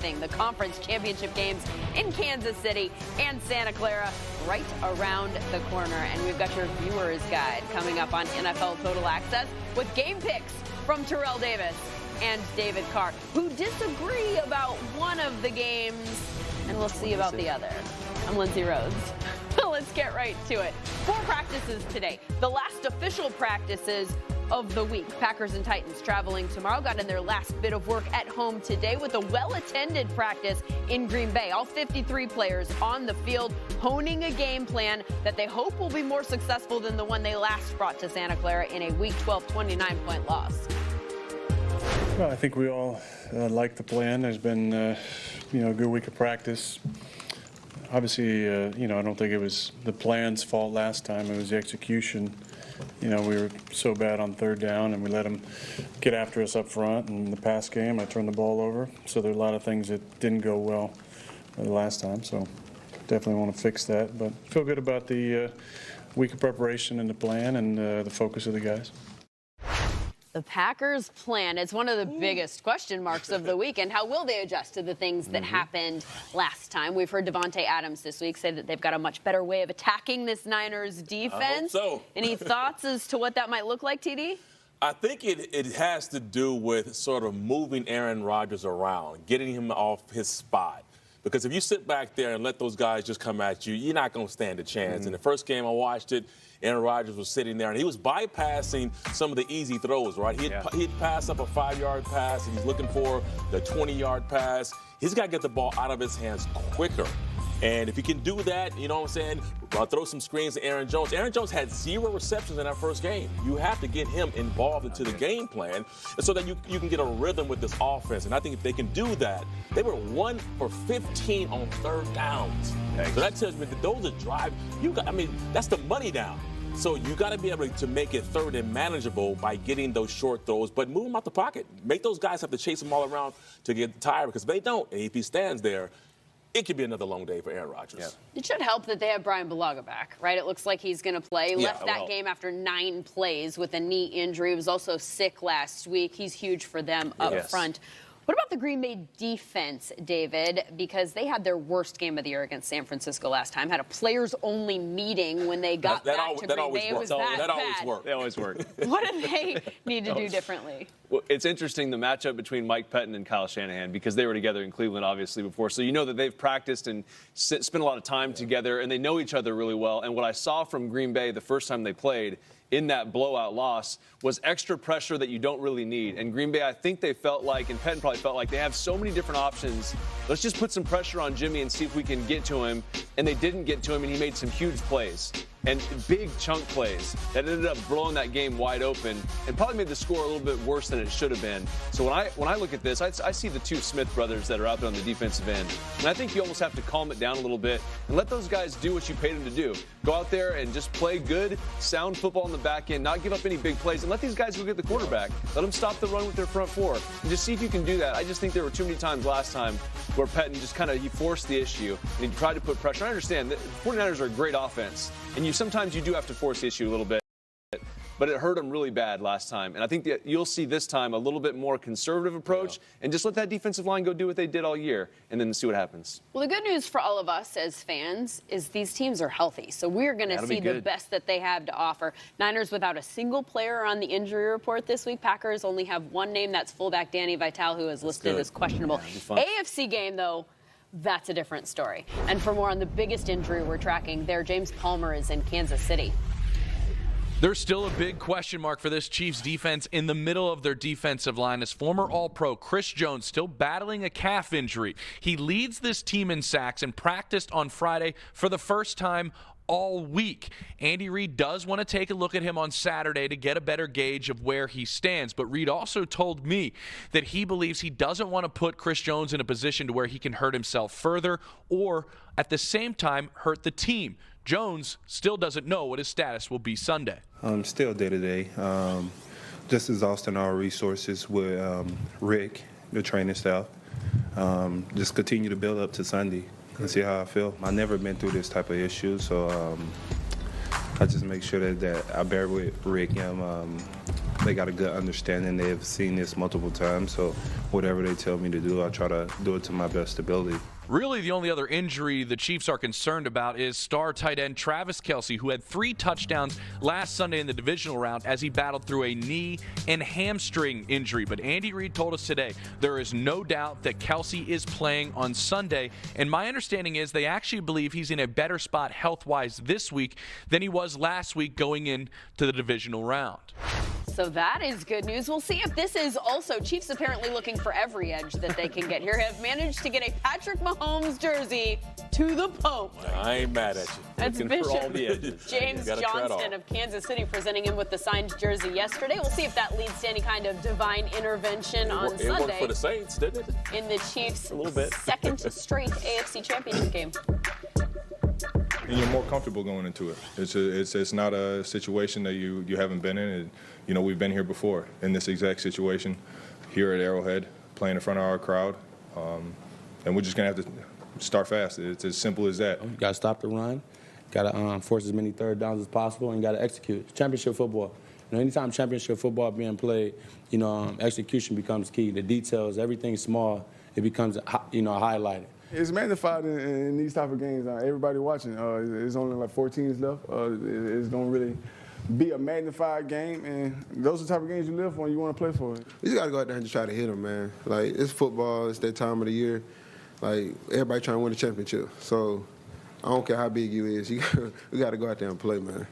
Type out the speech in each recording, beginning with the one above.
hosting the conference championship games in Kansas City and Santa Clara right around the corner. And we've got your viewer's guide coming up on NFL Total Access with game picks from Terrell Davis and David Carr, who disagree about one of the games, and we'll see about the other. I'm Lindsay Rhodes. Let's get right to it. 4 practices today, the last official practices of the week. Packers and Titans traveling tomorrow, got in their last bit of work at home today with a well-attended practice in Green Bay. All 53 players on the field honing a game plan that they hope will be more successful than the one they last brought to Santa Clara in a Week 12 29-point loss. Well, I think we all like the plan. There's been, a good week of practice. Obviously, I don't think it was the plan's fault last time. It was the execution. We were so bad on third down, and we let them get after us up front. And in the pass game, I turned the ball over. So there are a lot of things that didn't go well the last time. So definitely want to fix that. But feel good about the week of preparation and the plan and the focus of the guys. The Packers' plan is one of the biggest question marks of the weekend. How will they adjust to the things that happened last time? We've heard Devontae Adams this week say that they've got a much better way of attacking this Niners defense. I hope so. Any thoughts as to what that might look like, TD? I think it has to do with sort of moving Aaron Rodgers around, getting him off his spot. Because if you sit back there and let those guys just come at you, you're not going to stand a chance. In the first game I watched it, Aaron Rodgers was sitting there, and he was bypassing some of the easy throws, right? He'd pass up a 5-yard pass, and he's looking for the 20-yard pass. He's got to get the ball out of his hands quicker. And if he can do that, you know what I'm saying, throw some screens to Aaron Jones. Aaron Jones had 0 receptions in that first game. You have to get him involved into the game plan so that you can get a rhythm with this offense. And I think if they can do that, they were 1 for 15 on third downs. So that tells me that those are drive. That's the money down. So you got to be able to make it third and manageable by getting those short throws, but move them out the pocket. Make those guys have to chase them all around to get tired, because if they don't, and if he stands there, it could be another long day for Aaron Rodgers. Yeah. It should help that they have Brian Bulaga back, right? It looks like he's going to play. Left that game after 9 plays with a knee injury. He was also sick last week. He's huge for them up front. What about the Green Bay defense, David? Because they had their worst game of the year against San Francisco last time. Had a players-only meeting when they got back to Green Bay. It was that bad. They always work. What do they need to do differently? Well, it's interesting, the matchup between Mike Pettin and Kyle Shanahan, because they were together in Cleveland, obviously, before. So you know that they've practiced and spent a lot of time together, and they know each other really well. And what I saw from Green Bay the first time they played in that blowout loss was extra pressure that you don't really need. And Green Bay, I think they felt like, and Pettin probably felt like, they have so many different options. Let's just put some pressure on Jimmy and see if we can get to him. And they didn't get to him, and he made some huge plays. And big chunk plays that ended up blowing that game wide open and probably made the score a little bit worse than it should have been. So when I look at this, I see the 2 Smith brothers that are out there on the defensive end. And I think you almost have to calm it down a little bit and let those guys do what you paid them to do. Go out there and just play good, sound football in the back end, not give up any big plays, and let these guys go get the quarterback. Let them stop the run with their front 4. And just see if you can do that. I just think there were too many times last time where Pettin just he forced the issue and he tried to put pressure. I understand that 49ers are a great offense, and sometimes you do have to force the issue a little bit, but it hurt them really bad last time. And I think that you'll see this time a little bit more conservative approach and just let that defensive line go do what they did all year and then see what happens. Well, the good news for all of us as fans is these teams are healthy, so we're going to see the best that they have to offer. Niners without a single player on the injury report this week. Packers only have one name, that's fullback Danny Vitale, who is listed as questionable. AFC game, though, that's a different story. And for more on the biggest injury we're tracking there, James Palmer is in Kansas City. There's still a big question mark for this Chiefs defense in the middle of their defensive line as former All-Pro Chris Jones still battling a calf injury. He leads this team in sacks and practiced on Friday for the first time all week. Andy Reid does want to take a look at him on Saturday to get a better gauge of where he stands, but Reid also told me that he believes he doesn't want to put Chris Jones in a position to where he can hurt himself further or at the same time hurt the team. Jones still doesn't know what his status will be Sunday. Still day-to-day. Just exhausting our resources with Rick, the training staff. Just continue to build up to Sunday and see how I feel. I've never been through this type of issue, so I just make sure that I bear with Rick and They got a good understanding. They've seen this multiple times. So whatever they tell me to do, I try to do it to my best ability. Really, the only other injury the Chiefs are concerned about is star tight end Travis Kelce, who had 3 touchdowns last Sunday in the divisional round as he battled through a knee and hamstring injury. But Andy Reid told us today there is no doubt that Kelce is playing on Sunday. And my understanding is they actually believe he's in a better spot health-wise this week than he was last week going into the divisional round. So that is good news. We'll see if this is also, Chiefs apparently looking for every edge that they can get here, have managed to get a Patrick Mahomes jersey to the Pope. I ain't mad at you. That's Looking for all the Bishop edges. James Johnston of Kansas City presenting him with the signed jersey yesterday. We'll see if that leads to any kind of divine intervention on It worked Sunday for the Saints, didn't it? in the Chiefs' A little bit. second straight AFC Championship game. And you're more comfortable going into it. It's not a situation that you haven't been in. And, you know, we've been here before in this exact situation here at Arrowhead, playing in front of our crowd, and we're just gonna have to start fast. It's as simple as that. You got to stop the run, got to force as many third downs as possible, and you got to execute. It's championship football. You know, anytime championship football being played, you know, execution becomes key. The details, everything small, it becomes, you know, highlighted. It's magnified in these type of games. Everybody watching, it's only like 4 teams left. It's going to really be a magnified game, and those are the type of games you live for and you want to play for. You just got to go out there and just try to hit them, man. Like, it's football. It's that time of the year. Like, everybody trying to win a championship. So I don't care how big you is. You got to go out there and play, man.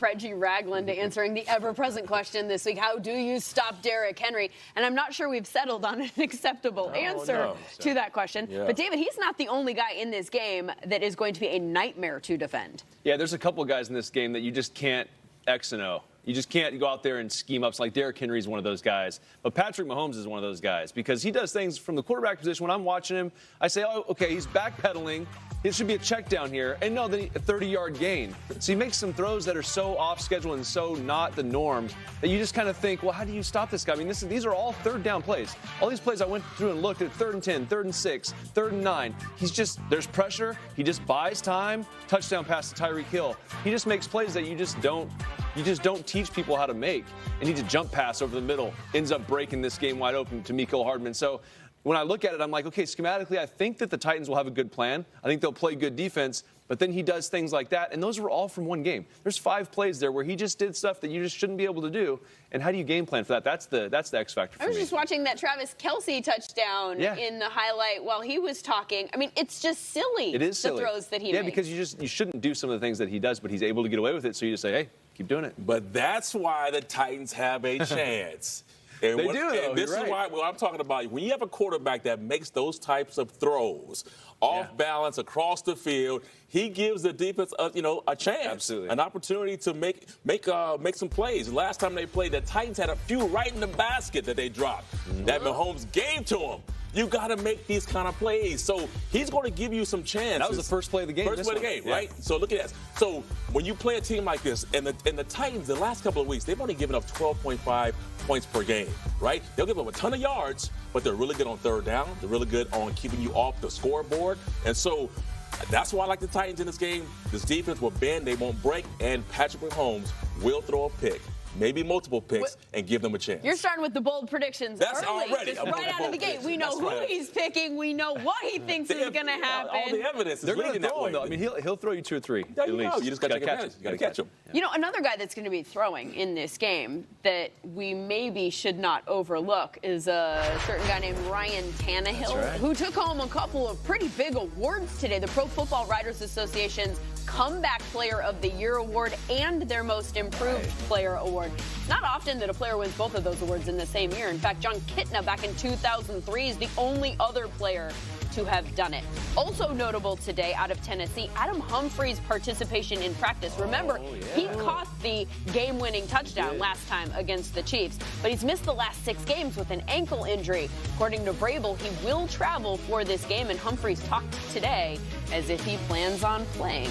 Reggie Ragland answering the ever-present question this week: how do you stop Derrick Henry? And I'm not sure we've settled on an acceptable answer to that question. Yeah. But David, he's not the only guy in this game that is going to be a nightmare to defend. Yeah, there's a couple guys in this game that you just can't X and O. You just can't go out there and scheme ups. Like Derrick Henry is one of those guys. But Patrick Mahomes is one of those guys because he does things from the quarterback position. When I'm watching him, I say, oh, okay, he's backpedaling. It should be a check down here. And no, then a 30-yard gain. So he makes some throws that are so off schedule and so not the norm that you just kind of think, well, how do you stop this guy? I mean, these are all third down plays. All these plays I went through and looked at 3rd and 10, 3rd and 6, 3rd and 9. There's pressure. He just buys time. Touchdown pass to Tyreek Hill. He just makes plays that you just don't teach people how to make. And he needs a jump pass over the middle. Ends up breaking this game wide open to Mecole Hardman. So when I look at it, I'm like, okay, schematically, I think that the Titans will have a good plan. I think they'll play good defense. But then he does things like that, and those were all from one game. There's 5 plays there where he just did stuff that you just shouldn't be able to do. And how do you game plan for that? That's the X factor for me. I was just watching that Travis Kelce touchdown in the highlight while he was talking. I mean, it's just silly. It is silly. The throws that he makes. Yeah, because you shouldn't do some of the things that he does, but he's able to get away with it. So you just say, hey, keep doing it. But that's why the Titans have a chance. And They do, though. And this You're is right. why what I'm talking about. When you have a quarterback that makes those types of throws, off balance across the field, he gives the defense, a chance, Absolutely. an opportunity to make some plays. Last time they played, the Titans had a few right in the basket that they dropped. That Mahomes gave to them. You got to make these kind of plays. So he's going to give you some chances. That was the first play of the game. First play of the game, right? So look at that. So when you play a team like this, and the Titans, the last couple of weeks, they've only given up 12.5 points per game, right? They'll give up a ton of yards, but they're really good on third down. They're really good on keeping you off the scoreboard. And so that's why I like the Titans in this game. This defense will bend, they won't break, and Patrick Mahomes will throw a pick. Maybe multiple picks, and give them a chance. You're starting with the bold predictions That's early, already. just right out of the gate. We know who he's picking. We know what he thinks is going to happen. All the evidence is They're going to leading that throw way. him, though. I mean, he'll throw you 2 or 3. Yeah, at you know. least. You just got to catch him. You got to catch him. You know, another guy that's going to be throwing in this game that we maybe should not overlook is a certain guy named Ryan Tannehill, who took home a couple of pretty big awards today. The Pro Football Writers Association's Comeback Player of the Year award and their Most Improved Player award. Not often that a player wins both of those awards in the same year. In fact, John Kitna back in 2003 is the only other player to have done it. Also notable today out of Tennessee, Adam Humphries' participation in practice. Remember, he caught the game-winning touchdown last time against the Chiefs, but he's missed the last 6 games with an ankle injury. According to Vrabel, he will travel for this game, and Humphries talked today as if he plans on playing.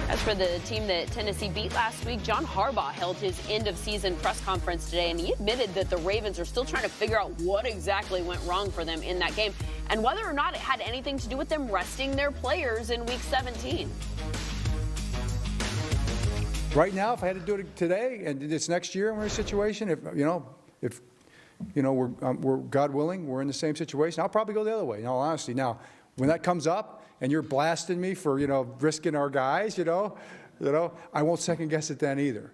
As for the team that Tennessee beat last week, John Harbaugh held his end-of-season press conference today, and he admitted that the Ravens are still trying to figure out what exactly went wrong for them in that game and whether or not it had anything to do with them resting their players in Week 17. right now, if I had to do it today and this next year, we're in a situation. If we're God willing, we're in the same situation. I'll probably go the other way. In all honesty, now when that comes up and you're blasting me for risking our guys, I won't second guess it then either.